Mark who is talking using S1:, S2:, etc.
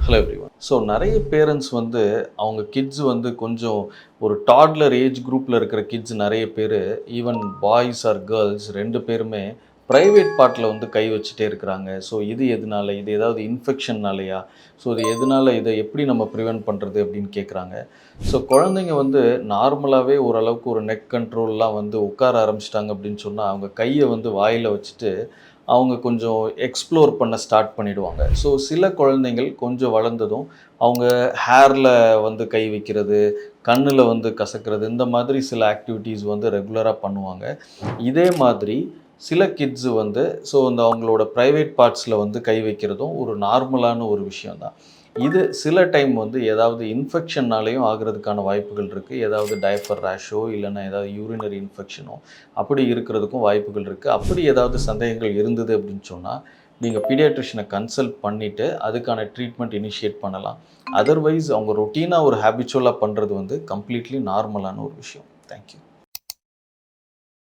S1: Hello everyone. So நிறைய parents வந்து அவங்க கிட்ஸ் வந்து கொஞ்சம் ஒரு டாட்லர் ஏஜ் குரூப்பில் இருக்கிற கிட்ஸ் நிறைய பேர், ஈவன் பாய்ஸ் ஆர் கேர்ள்ஸ் 2 பேருமே ப்ரைவேட் பார்ட்டில் வந்து கை வச்சுட்டே இருக்கிறாங்க. ஸோ இது எதனால? இது ஏதாவது இன்ஃபெக்ஷன்னாலயா? ஸோ இது எதனால? இதை எப்படி நம்ம ப்ரிவென்ட் பண்ணுறது அப்படின்னு கேட்குறாங்க. ஸோ குழந்தைங்க வந்து நார்மலாகவே ஓரளவுக்கு ஒரு நெக் கண்ட்ரோல்லாம் வந்து உட்கார ஆரம்பிச்சிட்டாங்க அப்படின்னு சொன்னால், அவங்க கையை வந்து வாயில் வச்சுட்டு அவங்க கொஞ்சம் எக்ஸ்ப்ளோர் பண்ண ஸ்டார்ட் பண்ணிடுவாங்க. ஸோ சில குழந்தைகள் கொஞ்சம் வளர்ந்ததும் அவங்க ஹேரில் வந்து கை வைக்கிறது, கண்ணில் வந்து கசக்கிறது, இந்த மாதிரி சில ஆக்டிவிட்டீஸ் வந்து ரெகுலராக பண்ணுவாங்க. இதே மாதிரி சில கிட்ஸு வந்து இந்த அவங்களோட ப்ரைவேட் பார்ட்ஸில் வந்து கை வைக்கிறதும் ஒரு நார்மலான ஒரு விஷயம் தான். இது சில டைம் வந்து ஏதாவது இன்ஃபெக்ஷன்னாலேயும் ஆகிறதுக்கான வாய்ப்புகள் இருக்குது. ஏதாவது டயப்பர் ரேஷோ இல்லைன்னா ஏதாவது யூரினரி இன்ஃபெக்ஷனோ அப்படி இருக்கிறதுக்கும் வாய்ப்புகள் இருக்குது. அப்படி ஏதாவது சந்தேகங்கள் இருந்தது அப்படின்னு சொன்னால், நீங்கள் பீடியாட்ரிஷியனை கன்சல்ட் பண்ணிவிட்டு அதுக்கான ட்ரீட்மெண்ட் இனிஷியேட் பண்ணலாம். அதர்வைஸ் அவங்க ரொட்டீனாக ஒரு ஹேபிச்சுவலாக பண்ணுறது வந்து கம்ப்ளீட்லி நார்மலான ஒரு விஷயம். தேங்க்யூ.